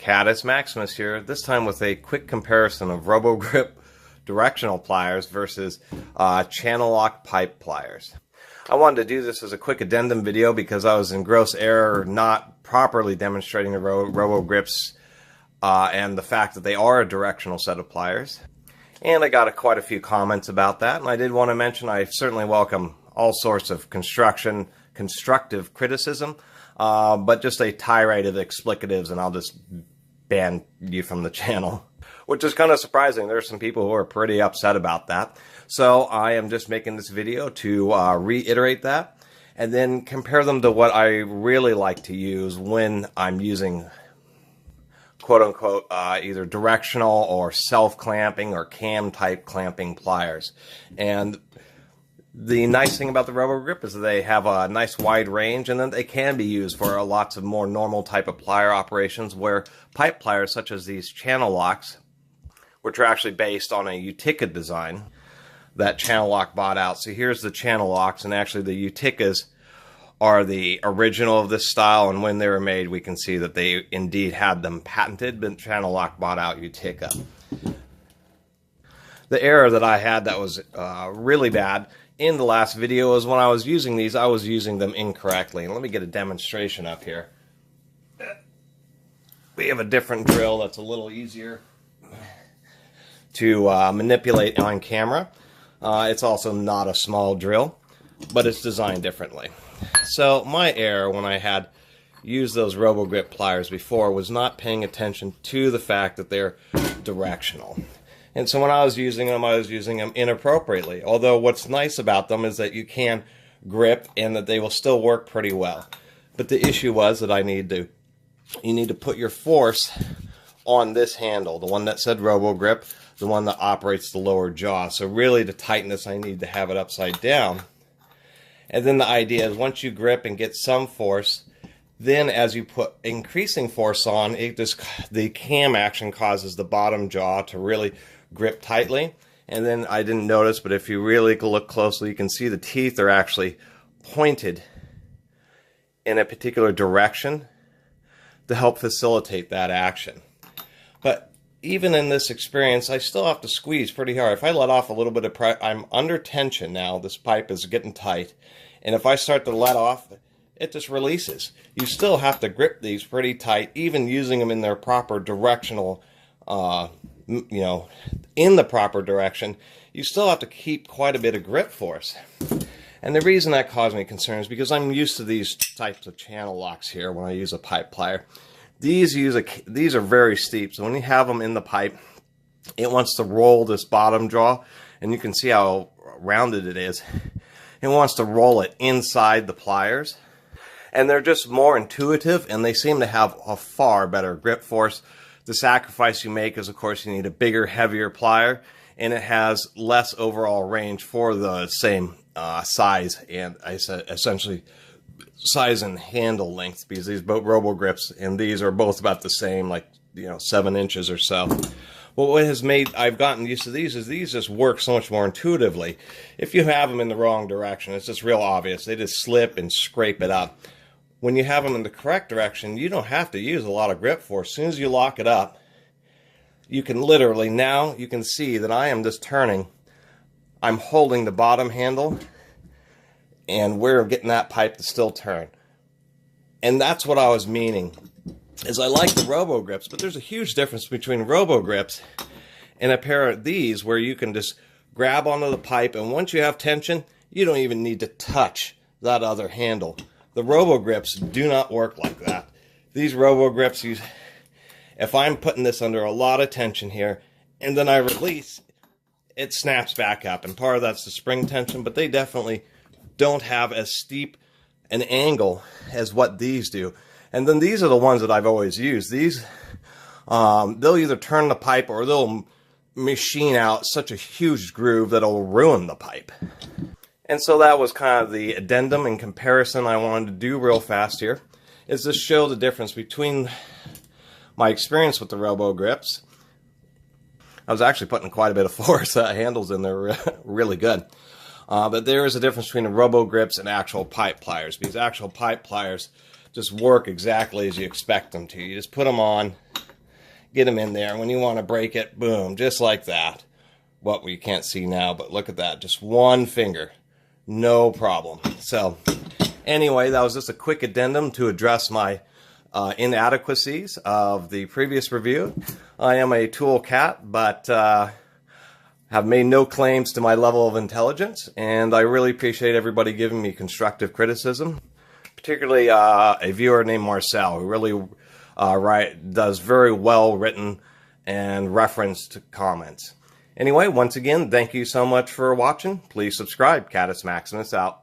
Caddis Maximus here, this time with a quick comparison of RoboGrip directional pliers versus ChannelLock pipe pliers. I wanted to do this as a quick addendum video because I was in gross error not properly demonstrating the RoboGrips and the fact that they are a directional set of pliers. And I got quite a few comments about that, and I did want to mention I certainly welcome all sorts of constructive criticism, but just a tirade of explicatives and I'll just ban you from the channel. Which is kind of surprising. There are some people who are pretty upset about that. So I am just making this video to reiterate that and then compare them to what I really like to use when I'm using quote-unquote either directional or self-clamping or cam-type clamping pliers. And the nice thing about the RoboGrip is that they have a nice wide range and then they can be used for lots of more normal type of plier operations where pipe pliers such as these ChannelLocks, which are actually based on a Utica design that ChannelLock bought out. So here's the ChannelLocks, and actually the Uticas are the original of this style, and when they were made we can see that they indeed had them patented, but ChannelLock bought out Utica. The error that I had that was really bad in the last video is when I was using these, I was using them incorrectly. And let me get a demonstration up here. We have a different drill that's a little easier to manipulate on camera. It's also not a small drill, but it's designed differently. So my error when I had used those RoboGrip pliers before was not paying attention to the fact that they're directional. And so when I was using them inappropriately. Although what's nice about them is that you can grip and that they will still work pretty well. But the issue was that you need to put your force on this handle, the one that said RoboGrip, the one that operates the lower jaw. So really to tighten this, I need to have it upside down. And then the idea is once you grip and get some force, then as you put increasing force on, the cam action causes the bottom jaw to really grip tightly. And then I didn't notice, but if you really look closely, you can see the teeth are actually pointed in a particular direction to help facilitate that action. But even in this experience, I still have to squeeze pretty hard. If I let off a little bit of pressure, I'm under tension now. This pipe is getting tight. And if I start to let off, it just releases. You still have to grip these pretty tight, even using them in their proper directional, in the proper direction. You still have to keep quite a bit of grip force. And the reason that caused me concern is because I'm used to these types of ChannelLocks here when I use a pipe plier. These are very steep, so when you have them in the pipe, it wants to roll this bottom jaw, and you can see how rounded it is. It wants to roll it inside the pliers, and they're just more intuitive, and they seem to have a far better grip force. The sacrifice you make is, of course, you need a bigger, heavier plier, and it has less overall range for the same size and essentially size and handle length, because these both RoboGrips and these are both about the same, like 7 inches or so. Well, what has made I've gotten used to these is these just work so much more intuitively. If you have them in the wrong direction, it's just real obvious. They just slip and scrape it up. When you have them in the correct direction, you don't have to use a lot of grip force. As soon as you lock it up, you can literally, now you can see that I am just turning. I'm holding the bottom handle, and we're getting that pipe to still turn. And that's what I was meaning, is I like the RoboGrips, but there's a huge difference between RoboGrips and a pair of these where you can just grab onto the pipe, and once you have tension, you don't even need to touch that other handle. The RoboGrips do not work like that. These RoboGrips, if I'm putting this under a lot of tension here, and then I release, it snaps back up, and part of that's the spring tension, but they definitely don't have as steep an angle as what these do. And then these are the ones that I've always used. These, they'll either turn the pipe or they'll machine out such a huge groove that it'll ruin the pipe. And so that was kind of the addendum and comparison I wanted to do real fast here, is to show the difference between my experience with the RoboGrips. I was actually putting quite a bit of force handles in there, really good. But there is a difference between the RoboGrips and actual pipe pliers, because actual pipe pliers just work exactly as you expect them to. You just put them on, get them in there. When you want to break it, boom, just like that. What we can't see now, but look at that. Just one finger. No problem. So anyway, that was just a quick addendum to address my inadequacies of the previous review. I am a tool cat, but have made no claims to my level of intelligence, and I really appreciate everybody giving me constructive criticism, particularly a viewer named Marcel, who really does very well written and referenced comments. Anyway, once again, thank you so much for watching. Please subscribe. Catus Maximus out.